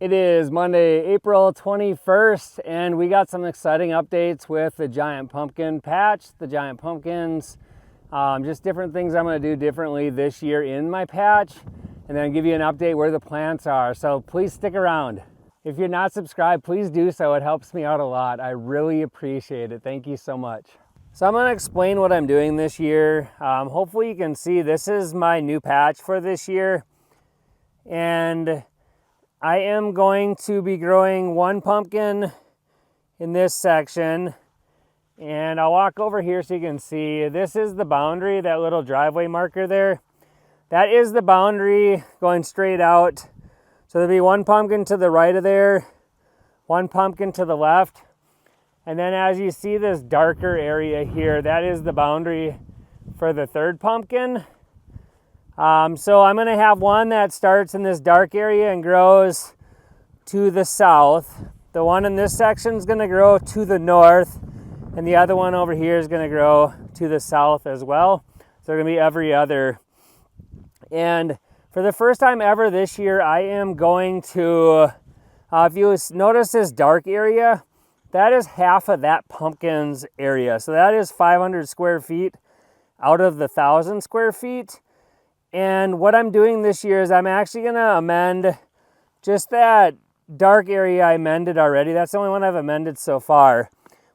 It is Monday, April 21st, and we got some exciting updates with the giant pumpkin patch, the giant pumpkins, just different things I'm going to do differently this year in my patch, and then give you an update where the plants are. So please stick around. If you're not subscribed, please do so. It helps me out a lot. I really appreciate it. Thank you so much. So I'm going to explain what I'm doing this year. Hopefully you can see this is my new patch for this year, and I am going to be growing one pumpkin in this section, and I'll walk over here so you can see. This is the boundary, that little driveway marker there. That is the boundary going straight out. So there'll be one pumpkin to the right of there, one pumpkin to the left, and then as you see this darker area here, that is the boundary for the third pumpkin. So I'm going to have one that starts in this dark area and grows to the south. The one in this section is going to grow to the north, and the other one over here is going to grow to the south as well. So they're going to be every other. And for the first time ever this year, I am going to, if you notice this dark area, that is half of that pumpkin's area. So that is 500 square feet out of the 1,000 square feet. And what I'm doing this year is I'm actually going to amend just that dark area I amended already. That's the only one I've amended so far.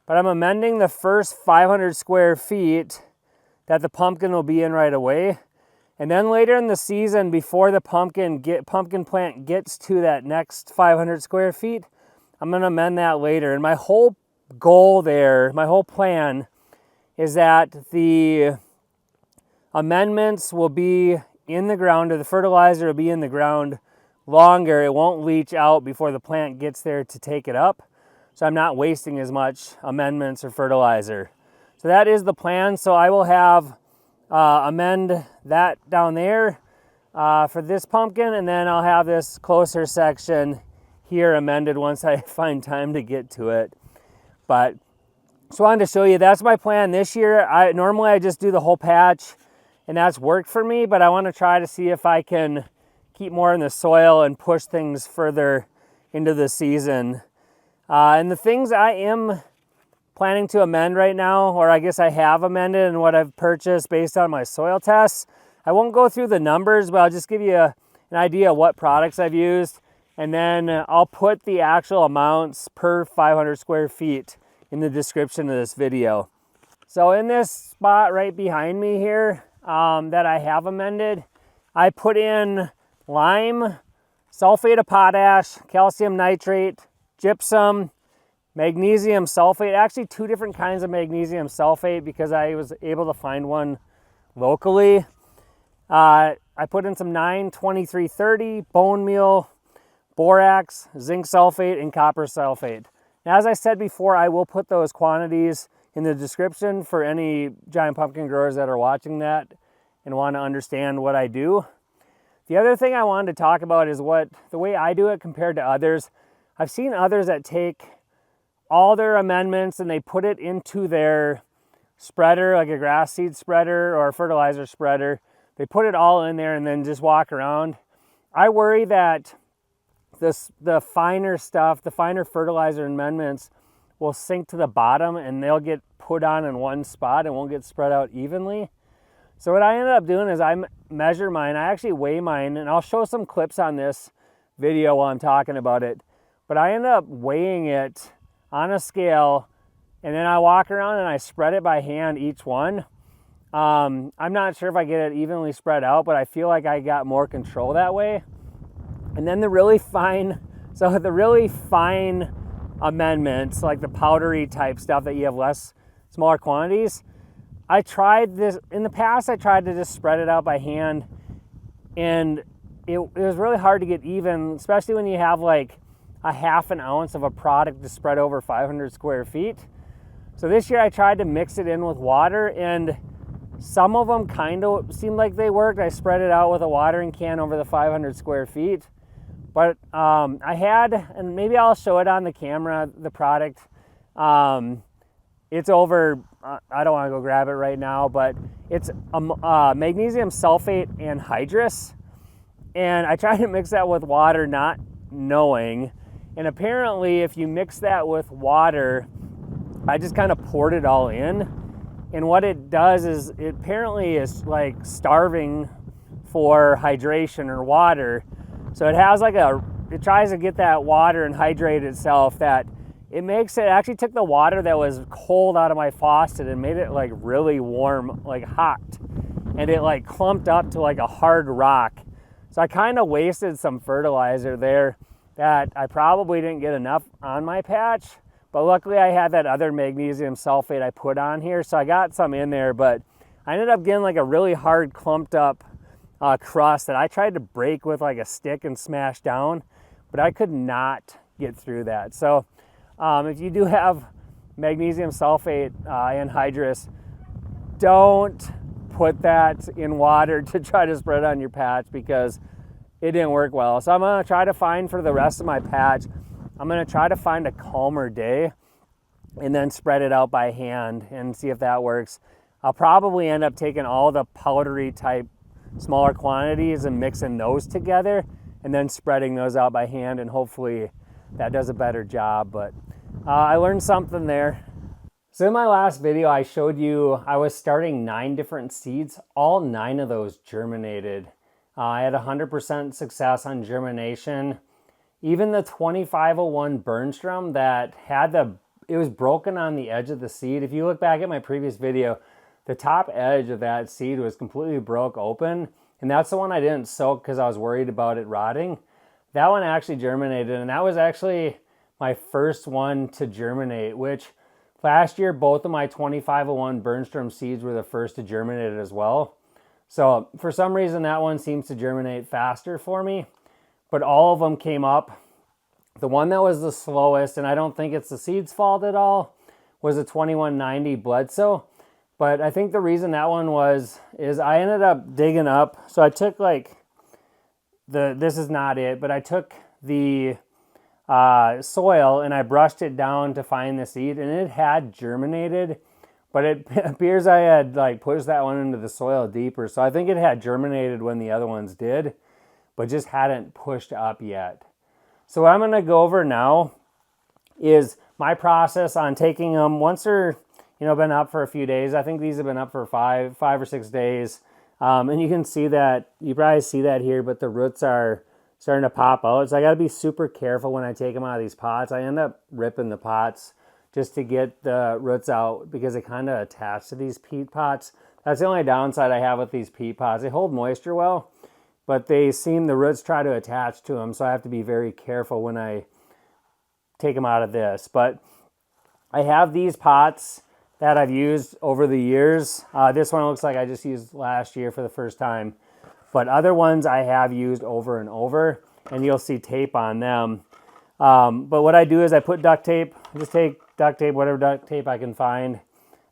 But I'm amending the first 500 square feet that the pumpkin will be in right away. And then later in the season, before the pumpkin plant gets to that next 500 square feet, I'm going to amend that later. And my whole goal there, my whole plan is that the amendments will be in the ground, or the fertilizer will be in the ground longer. It won't leach out before the plant gets there to take it up. So I'm not wasting as much amendments or fertilizer. So that is the plan. So I will have amend that down there for this pumpkin, and then I'll have this closer section here amended once I find time to get to it. But just wanted to show you, that's my plan this year. Normally I just do the whole patch, and that's worked for me, but I want to try to see if I can keep more in the soil and push things further into the season. And the things I am planning to amend right now, or I guess I have amended and what I've purchased based on my soil tests, I won't go through the numbers, but I'll just give you an idea of what products I've used, and then I'll put the actual amounts per 500 square feet in the description of this video. So in this spot right behind me here, that I have amended, I put in lime, sulfate of potash, calcium nitrate, gypsum, magnesium sulfate, actually two different kinds of magnesium sulfate because I was able to find one locally. I put in some 9-23-30, bone meal, borax, zinc sulfate, and copper sulfate. Now, as I said before, I will put those quantities in the description for any giant pumpkin growers that are watching that and want to understand what I do. The other thing I wanted to talk about is the way I do it compared to others. I've seen others that take all their amendments and they put it into their spreader, like a grass seed spreader or a fertilizer spreader. They put it all in there and then just walk around. I worry that the finer stuff, the finer fertilizer amendments will sink to the bottom and they'll get put on in one spot and won't get spread out evenly. So what I ended up doing is I measure mine. I actually weigh mine, and I'll show some clips on this video while I'm talking about it. But I ended up weighing it on a scale, and then I walk around and I spread it by hand, each one. I'm not sure if I get it evenly spread out, but I feel like I got more control that way. And then the really fine amendments, like the powdery type stuff that you have smaller quantities, I tried this in the past. I tried to just spread it out by hand, and it was really hard to get even, especially when you have like a half an ounce of a product to spread over 500 square feet. So this year I tried to mix it in with water, and some of them kind of seemed like they worked. I spread it out with a watering can over the 500 square feet. But I had, and maybe I'll show it on the camera, the product. It's over, I don't want to go grab it right now, but it's magnesium sulfate and hydrous. And I tried to mix that with water, not knowing. And apparently if you mix that with water, I just kind of poured it all in. And what it does is it apparently is like starving for hydration or water. So it has like it tries to get that water and hydrate itself, that it makes it actually took the water that was cold out of my faucet and made it like really warm, like hot. And it like clumped up to like a hard rock. So I kind of wasted some fertilizer there that I probably didn't get enough on my patch. But luckily I had that other magnesium sulfate I put on here, so I got some in there, but I ended up getting like a really hard clumped up crust that I tried to break with like a stick and smash down, but I could not get through that. So if you do have magnesium sulfate anhydrous, don't put that in water to try to spread on your patch, because it didn't work well. So I'm gonna try to find, for the rest of my patch, I'm gonna try to find a calmer day and then spread it out by hand and see if that works. I'll probably end up taking all the powdery type smaller quantities and mixing those together and then spreading those out by hand, and hopefully that does a better job. But I learned something there. So in my last video, I showed you I was starting 9 different seeds. All 9 of those germinated. I had 100% success on germination. Even the 2501 Bernstrom that had it was broken on the edge of the seed. If you look back at my previous video, the top edge of that seed was completely broke open. And that's the one I didn't soak because I was worried about it rotting. That one actually germinated, and that was actually my first one to germinate, which last year, both of my 2501 Bernstrom seeds were the first to germinate as well. So for some reason, that one seems to germinate faster for me, but all of them came up. The one that was the slowest, and I don't think it's the seed's fault at all, was a 2190 Bledsoe. But I think the reason that one is I ended up digging up. So I took this is not it, but I took the soil and I brushed it down to find the seed, and it had germinated, but it appears I had like pushed that one into the soil deeper. So I think it had germinated when the other ones did, but just hadn't pushed up yet. So what I'm going to go over now is my process on taking them once they're been up for a few days. I think these have been up for five or 6 days, and you can see that, you probably see that here, but the roots are starting to pop out. So I got to be super careful when I take them out of these pots. I end up ripping the pots just to get the roots out because they kind of attach to these peat pots. That's the only downside I have with these peat pots. They hold moisture well, but the roots try to attach to them. So I have to be very careful when I take them out of this. But I have these pots that I've used over the years. This one looks like I just used last year for the first time. But other ones I have used over and over, and you'll see tape on them. But what I do is I put duct tape. I just take duct tape, whatever duct tape I can find.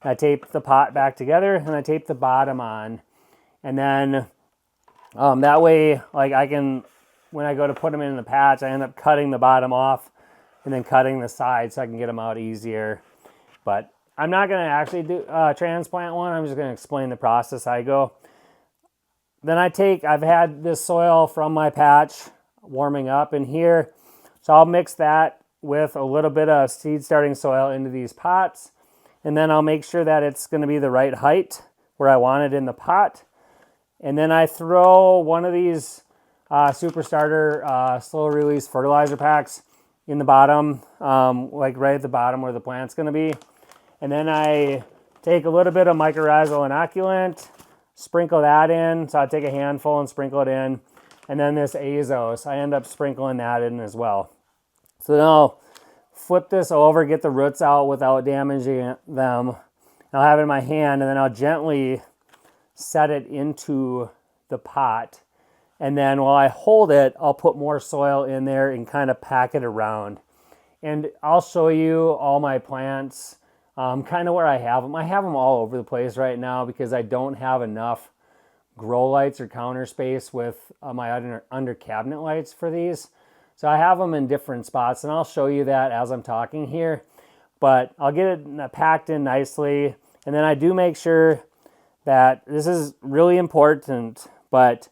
I tape the pot back together, and I tape the bottom on. And then that way, like I can, when I go to put them in the patch, I end up cutting the bottom off and then cutting the sides so I can get them out easier. But I'm not going to actually do transplant one. I'm just going to explain the process I go. Then I've had this soil from my patch warming up in here. So I'll mix that with a little bit of seed starting soil into these pots. And then I'll make sure that it's going to be the right height where I want it in the pot. And then I throw one of these Super Starter slow release fertilizer packs in the bottom, like right at the bottom where the plant's going to be. And then I take a little bit of mycorrhizal inoculant, sprinkle that in. So I take a handful and sprinkle it in. And then this azos, I end up sprinkling that in as well. So then I'll flip this over, get the roots out without damaging them. I'll have it in my hand, and then I'll gently set it into the pot. And then while I hold it, I'll put more soil in there and kind of pack it around. And I'll show you all my plants, kind of where I have them. I have them all over the place right now because I don't have enough grow lights or counter space with my under cabinet lights for these. So I have them in different spots, and I'll show you that as I'm talking here. But I'll get it packed in nicely. And then I do make sure that this is really important, but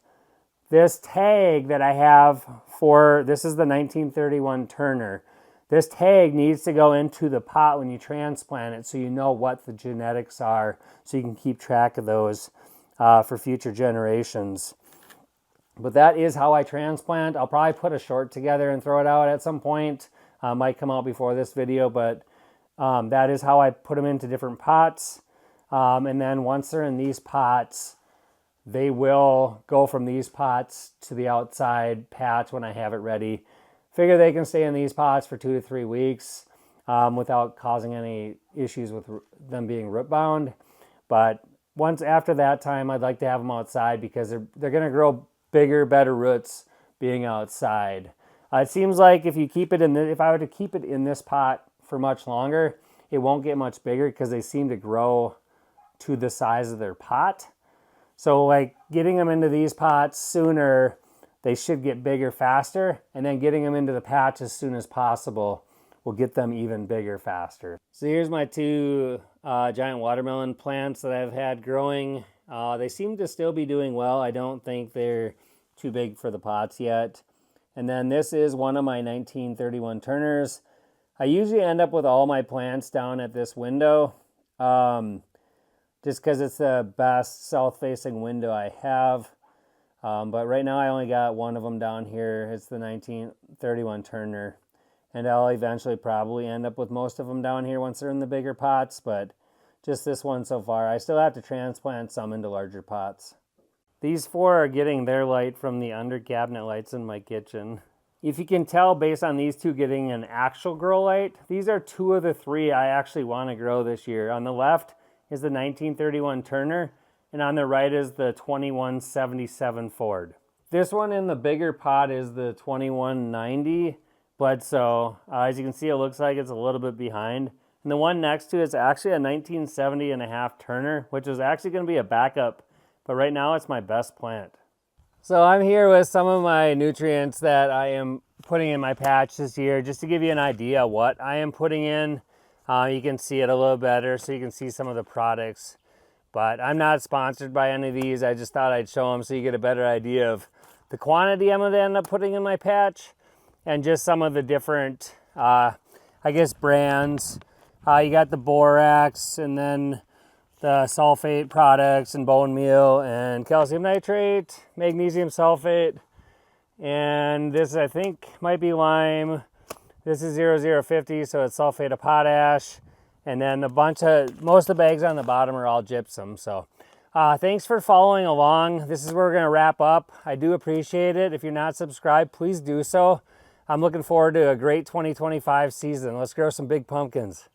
this tag that I have for, this is the 1931 Turner. This tag needs to go into the pot when you transplant it so you know what the genetics are, so you can keep track of those for future generations. But that is how I transplant. I'll probably put a short together and throw it out at some point. Might come out before this video, but that is how I put them into different pots. And then once they're in these pots, they will go from these pots to the outside patch when I have it ready. Figure they can stay in these pots for 2 to 3 weeks without causing any issues with them being root bound. But once after that time, I'd like to have them outside because they're going to grow bigger, better roots being outside. It seems like if you keep it in if I were to keep it in this pot for much longer, it won't get much bigger because they seem to grow to the size of their pot. So like getting them into these pots sooner, they should get bigger faster, and then getting them into the patch as soon as possible will get them even bigger faster. So here's my 2 giant watermelon plants that I've had growing. They seem to still be doing well. I don't think they're too big for the pots yet. And then this is one of my 1931 Turners. I usually end up with all my plants down at this window, just because it's the best south-facing window I have. But right now I only got one of them down here. It's the 1931 Turner. And I'll eventually probably end up with most of them down here once they're in the bigger pots, but just this one so far. I still have to transplant some into larger pots. These 4 are getting their light from the under cabinet lights in my kitchen. If you can tell based on these 2 getting an actual grow light, these are 2 of the 3 I actually want to grow this year. On the left is the 1931 Turner, and on the right is the 2177 Ford. This one in the bigger pot is the 2190 Bledsoe. As you can see, it looks like it's a little bit behind. And the one next to it is actually a 1970 and a half Turner, which is actually going to be a backup, but right now it's my best plant. So I'm here with some of my nutrients that I am putting in my patch this year, just to give you an idea what I am putting in. You can see it a little better, so you can see some of the products. But I'm not sponsored by any of these. I just thought I'd show them so you get a better idea of the quantity I'm going to end up putting in my patch, and just some of the different, I guess, brands. You got the borax, and then the sulfate products, and bone meal, and calcium nitrate, magnesium sulfate, and this I think might be lime. This is 0050, so it's sulfate of potash, and then most of the bags on the bottom are all gypsum. So thanks for following along. This is where we're going to wrap up. I do appreciate it. If you're not subscribed, please do so. I'm looking forward to a great 2025 season. Let's grow some big pumpkins.